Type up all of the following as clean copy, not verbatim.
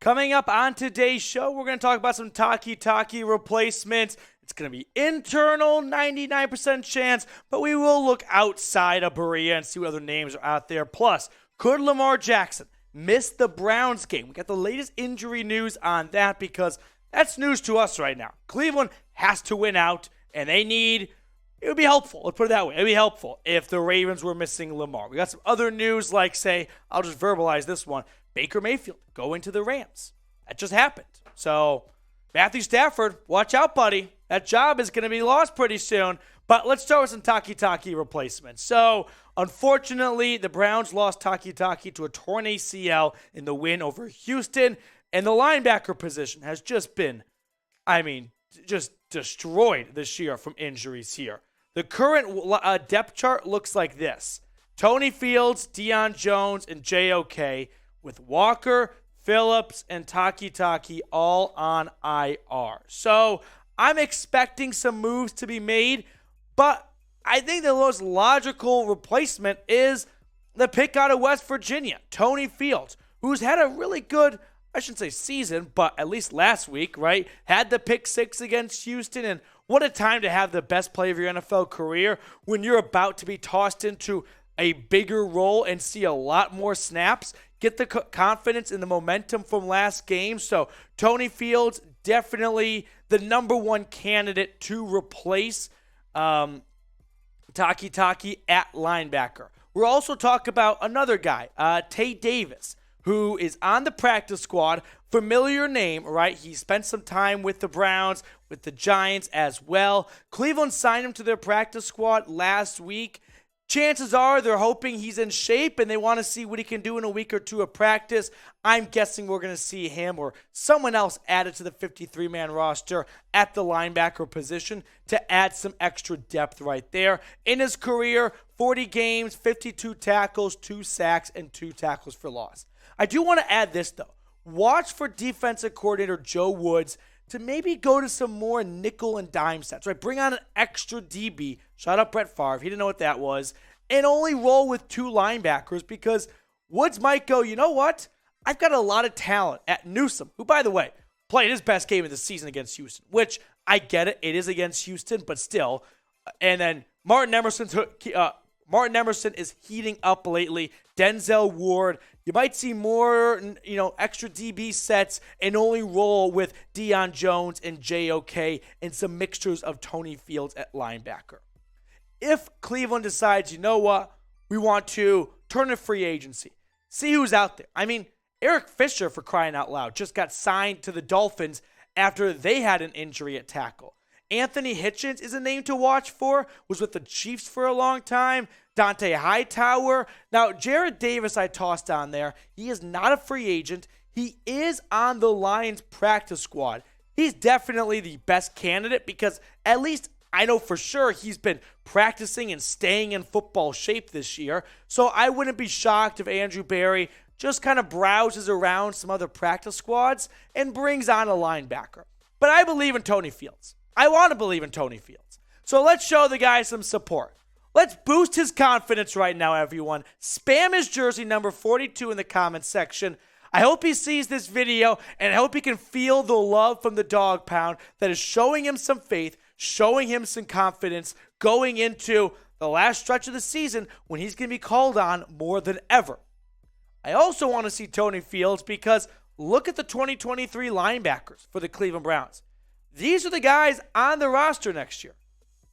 Coming up on today's show, we're going to talk about some Takitaki replacements. It's going to be internal, 99% chance, but we will look outside of Berea and see what other names are out there. Plus, could Lamar Jackson miss the Browns game? We got the latest injury news on that because that's news to us right now. Cleveland has to win out, and it would be helpful. Let's put it that way. It would be helpful if the Ravens were missing Lamar. We got some other news like, say, I'll just verbalize this one. Baker Mayfield going to the Rams. That just happened. So, Matthew Stafford, watch out, buddy. That job is going to be lost pretty soon. But let's start with some Takitaki replacements. So, unfortunately, the Browns lost Takitaki to a torn ACL in the win over Houston. And the linebacker position has just been, just destroyed this year from injuries here. The current depth chart looks like this. Tony Fields, Deion Jones, and JOK with Walker, Phillips, and Takitaki all on IR. So I'm expecting some moves to be made, but I think the most logical replacement is the pick out of West Virginia, Tony Fields, who's had a really good, I shouldn't say season, but at least last week, right? Had the pick 6 against Houston, and what a time to have the best play of your NFL career when you're about to be tossed into a bigger role and see a lot more snaps. Get the confidence and the momentum from last game. So Tony Fields, definitely the number one candidate to replace Takitaki at linebacker. We'll also talk about another guy, Tate Davis, who is on the practice squad. Familiar name, right? He spent some time with the Browns, with the Giants as well. Cleveland signed him to their practice squad last week. Chances are they're hoping he's in shape and they want to see what he can do in a week or two of practice. I'm guessing we're going to see him or someone else added to the 53-man roster at the linebacker position to add some extra depth right there. In his career, 40 games, 52 tackles, 2 sacks, and 2 tackles for loss. I do want to add this, though. Watch for defensive coordinator Joe Woods to maybe go to some more nickel and dime sets, right? Bring on an extra DB. Shout out Brett Favre. He didn't know what that was. And only roll with 2 linebackers because Woods might go, you know what? I've got a lot of talent at Newsome, who, by the way, played his best game of the season against Houston, which I get it. It is against Houston, but still. And then Martin Emerson is heating up lately. Denzel Ward. You might see more, extra DB sets and only roll with Deion Jones and JOK and some mixtures of Tony Fields at linebacker. If Cleveland decides, you know what, we want to turn to free agency, see who's out there. Eric Fisher, for crying out loud, just got signed to the Dolphins after they had an injury at tackle. Anthony Hitchens is a name to watch for, was with the Chiefs for a long time. Dante Hightower. Now, Jarrad Davis I tossed on there. He is not a free agent. He is on the Lions practice squad. He's definitely the best candidate because at least I know for sure he's been practicing and staying in football shape this year. So I wouldn't be shocked if Andrew Berry just kind of browses around some other practice squads and brings on a linebacker. But I believe in Tony Fields. I want to believe in Tony Fields. So let's show the guy some support. Let's boost his confidence right now, everyone. Spam his jersey number 42 in the comments section. I hope he sees this video, and I hope he can feel the love from the dog pound that is showing him some faith, showing him some confidence going into the last stretch of the season when he's going to be called on more than ever. I also want to see Tony Fields because look at the 2023 linebackers for the Cleveland Browns. These are the guys on the roster next year.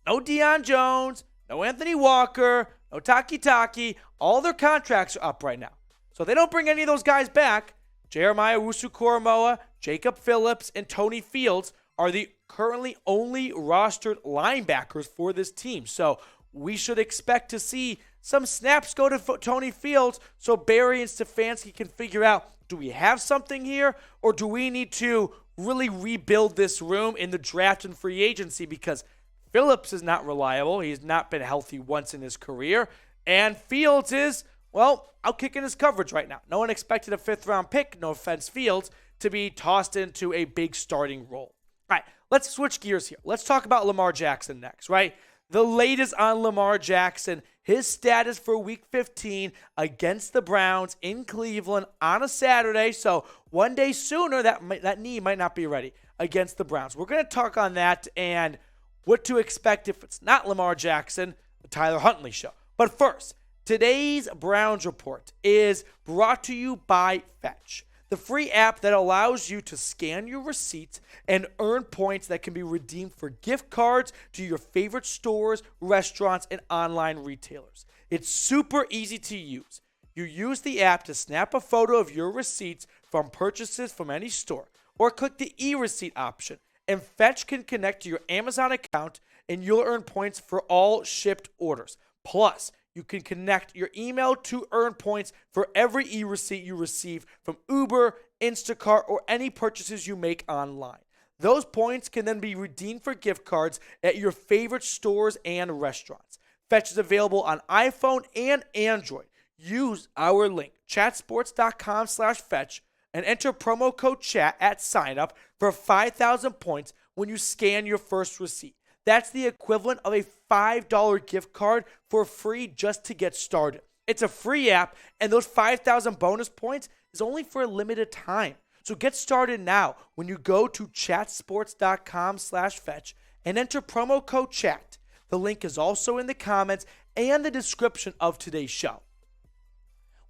No Deion Jones, no Anthony Walker, no Takitaki. All their contracts are up right now. So if they don't bring any of those guys back, Jeremiah Owusu-Koramoah, Jacob Phillips, and Tony Fields are the currently only rostered linebackers for this team. So we should expect to see some snaps go to Tony Fields so Barry and Stefanski can figure out, do we have something here or do we need to really rebuild this room in the draft and free agency because Phillips is not reliable. He's not been healthy once in his career. And Fields is, out kicking his coverage right now. No one expected a 5th-round pick, no offense Fields, to be tossed into a big starting role. All right, let's switch gears here. Let's talk about Lamar Jackson next, right? The latest on Lamar Jackson, his status for Week 15 against the Browns in Cleveland on a Saturday. So one day sooner, that knee might not be ready against the Browns. We're going to talk on that and what to expect if it's not Lamar Jackson, the Tyler Huntley show. But first, today's Browns Report is brought to you by Fetch, the free app that allows you to scan your receipts and earn points that can be redeemed for gift cards to your favorite stores, restaurants, and online retailers. It's super easy to use. You use the app to snap a photo of your receipts from purchases from any store, or click the e-receipt option, and Fetch can connect to your Amazon account, and you'll earn points for all shipped orders. Plus, you can connect your email to earn points for every e-receipt you receive from Uber, Instacart, or any purchases you make online. Those points can then be redeemed for gift cards at your favorite stores and restaurants. Fetch is available on iPhone and Android. Use our link, chatsports.com/fetch, and enter promo code CHAT at sign-up for 5,000 points when you scan your first receipt. That's the equivalent of a $5 gift card for free just to get started. It's a free app, and those 5,000 bonus points is only for a limited time. So get started now when you go to chatsports.com/fetch and enter promo code CHAT. The link is also in the comments and the description of today's show.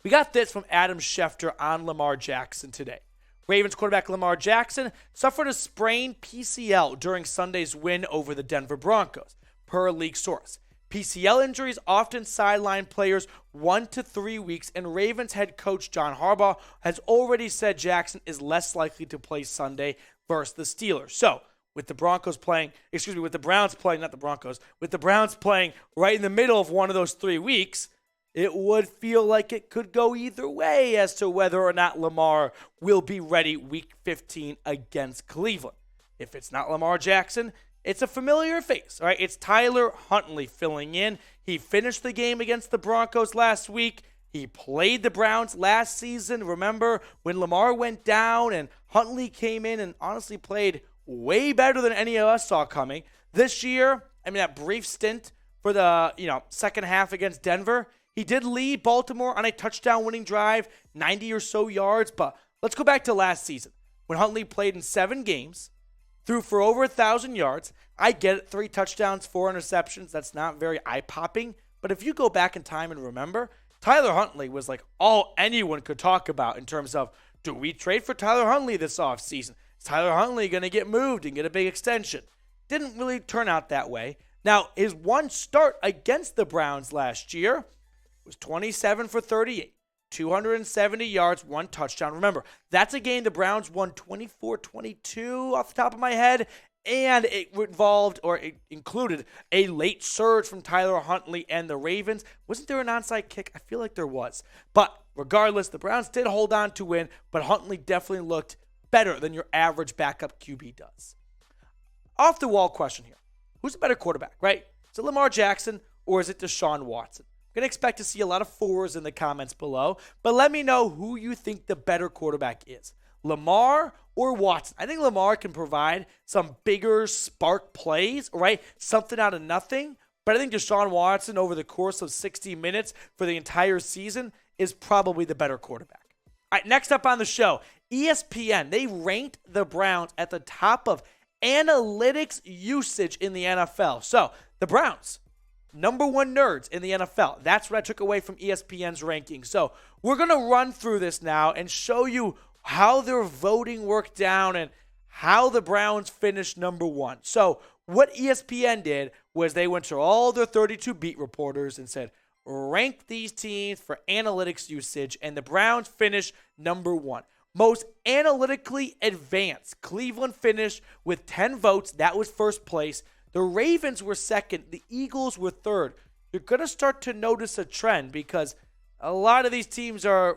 We got this from Adam Schefter on Lamar Jackson today. Ravens quarterback Lamar Jackson suffered a sprained PCL during Sunday's win over the Denver Broncos, per a league source. PCL injuries often sideline players 1 to 3 weeks, and Ravens head coach John Harbaugh has already said Jackson is less likely to play Sunday versus the Steelers. So, with the Browns playing right in the middle of one of those 3 weeks, it would feel like it could go either way as to whether or not Lamar will be ready Week 15 against Cleveland. If it's not Lamar Jackson, it's a familiar face, all right? It's Tyler Huntley filling in. He finished the game against the Broncos last week. He played the Browns last season. Remember when Lamar went down and Huntley came in and honestly played way better than any of us saw coming. This year, that brief stint for the second half against Denver, he did lead Baltimore on a touchdown-winning drive, 90 or so yards, but let's go back to last season when Huntley played in 7 games, threw for over 1,000 yards. I get it, 3 touchdowns, 4 interceptions. That's not very eye-popping, but if you go back in time and remember, Tyler Huntley was like all anyone could talk about in terms of, do we trade for Tyler Huntley this offseason? Is Tyler Huntley going to get moved and get a big extension? Didn't really turn out that way. Now, his one start against the Browns last year was 27 for 38, 270 yards, 1 touchdown. Remember, that's a game the Browns won 24-22 off the top of my head, and it included a late surge from Tyler Huntley and the Ravens. Wasn't there an onside kick? I feel like there was. But regardless, the Browns did hold on to win, but Huntley definitely looked better than your average backup QB does. Off the wall question here. Who's a better quarterback, right? Is it Lamar Jackson or is it Deshaun Watson? I'm going to expect to see a lot of 4s in the comments below, but let me know who you think the better quarterback is, Lamar or Watson. I think Lamar can provide some bigger spark plays, right? Something out of nothing, but I think Deshaun Watson over the course of 60 minutes for the entire season is probably the better quarterback. All right, next up on the show, ESPN. They ranked the Browns at the top of analytics usage in the NFL. So the Browns, number 1 nerds in the NFL. That's what I took away from ESPN's ranking. So we're going to run through this now and show you how their voting worked down and how the Browns finished number 1. So what ESPN did was they went to all their 32 beat reporters and said, rank these teams for analytics usage, and the Browns finished number 1. Most analytically advanced. Cleveland finished with 10 votes. That was first place. The Ravens were second. The Eagles were third. You're going to start to notice a trend because a lot of these teams are,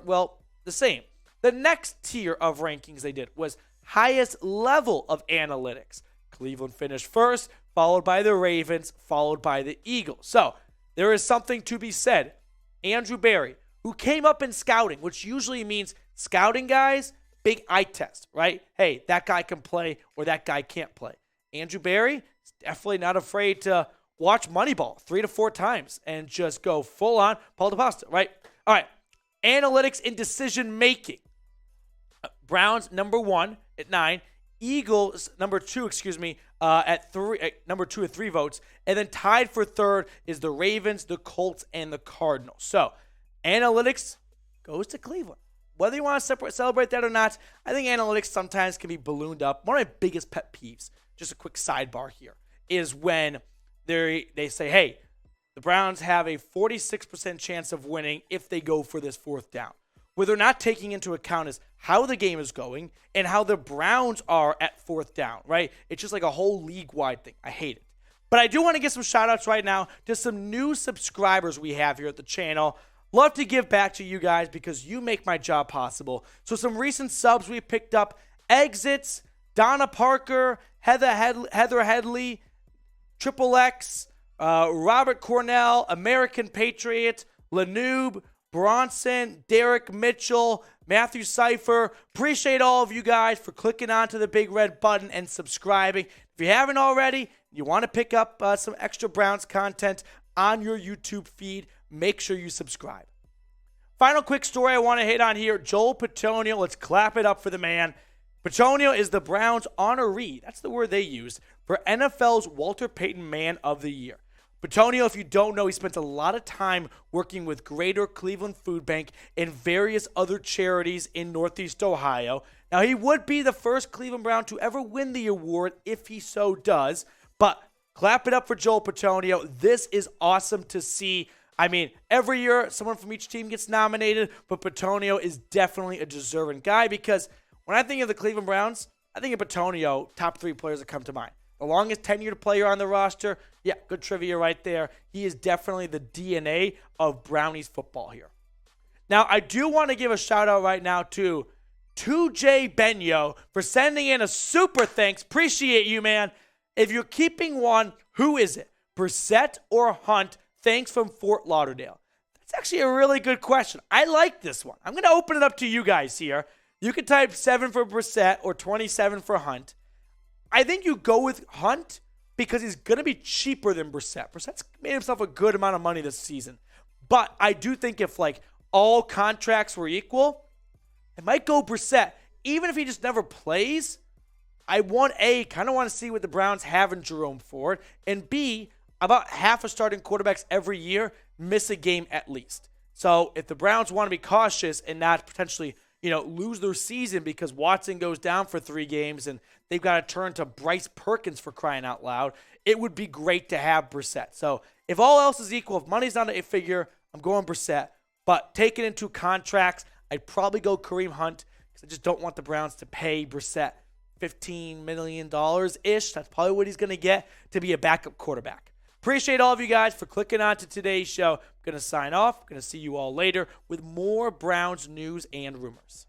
the same. The next tier of rankings they did was highest level of analytics. Cleveland finished first, followed by the Ravens, followed by the Eagles. So there is something to be said. Andrew Berry, who came up in scouting, which usually means scouting guys, big eye test, right? Hey, that guy can play or that guy can't play. Andrew Berry is definitely not afraid to watch Moneyball 3 to 4 times and just go full on Paul DePasta, right? All right. Analytics and decision making. Browns number 1 at 9. Eagles number 2, at 3, number 2 at 3 votes. And then tied for third is the Ravens, the Colts, and the Cardinals. So analytics goes to Cleveland. Whether you want to celebrate that or not, I think analytics sometimes can be ballooned up. One of my biggest pet peeves, just a quick sidebar here, is when they say, hey, the Browns have a 46% chance of winning if they go for this 4th down. What they're not taking into account is how the game is going and how the Browns are at 4th down, right? It's just like a whole league-wide thing. I hate it. But I do want to give some shout-outs right now to some new subscribers we have here at the channel. Love to give back to you guys because you make my job possible. So some recent subs we picked up: Exits, Donna Parker, Heather Headley, Triple X, Robert Cornell, American Patriot, Lanoob, Bronson, Derek Mitchell, Matthew Cipher. Appreciate all of you guys for clicking onto the big red button and subscribing. If you haven't already, you want to pick up some extra Browns content on your YouTube feed, make sure you subscribe. Final quick story I want to hit on here. Joel Bitonio, let's clap it up for the man. Bitonio is the Browns' honoree, that's the word they use, for NFL's Walter Payton Man of the Year. Bitonio, if you don't know, he spent a lot of time working with Greater Cleveland Food Bank and various other charities in Northeast Ohio. Now, he would be the first Cleveland Brown to ever win the award if he so does, but clap it up for Joel Bitonio. This is awesome to see. I mean, every year someone from each team gets nominated, but Bitonio is definitely a deserving guy because when I think of the Cleveland Browns, I think of Bitonio, top 3 players that come to mind. The longest tenured player on the roster, yeah, good trivia right there. He is definitely the DNA of Brownies football here. Now, I do want to give a shout out right now to 2J Benyo for sending in a super thanks. Appreciate you, man. If you're keeping one, who is it? Brissett or Hunt? Thanks from Fort Lauderdale. That's actually a really good question. I like this one. I'm going to open it up to you guys here. You can type 7 for Brissett or 27 for Hunt. I think you go with Hunt because he's going to be cheaper than Brissett. Brissett's made himself a good amount of money this season. But I do think if like all contracts were equal, I might go Brissett. Even if he just never plays, I kind of want to see what the Browns have in Jerome Ford. And B, about half of starting quarterbacks every year miss a game at least. So if the Browns want to be cautious and not potentially, lose their season because Watson goes down for 3 games and they've got to turn to Bryce Perkins for crying out loud, it would be great to have Brissett. So if all else is equal, if money's not a figure, I'm going Brissett. But taking into contracts, I'd probably go Kareem Hunt because I just don't want the Browns to pay Brissett $15 million-ish. That's probably what he's going to get to be a backup quarterback. Appreciate all of you guys for clicking on to today's show. I'm going to sign off. I'm going to see you all later with more Browns news and rumors.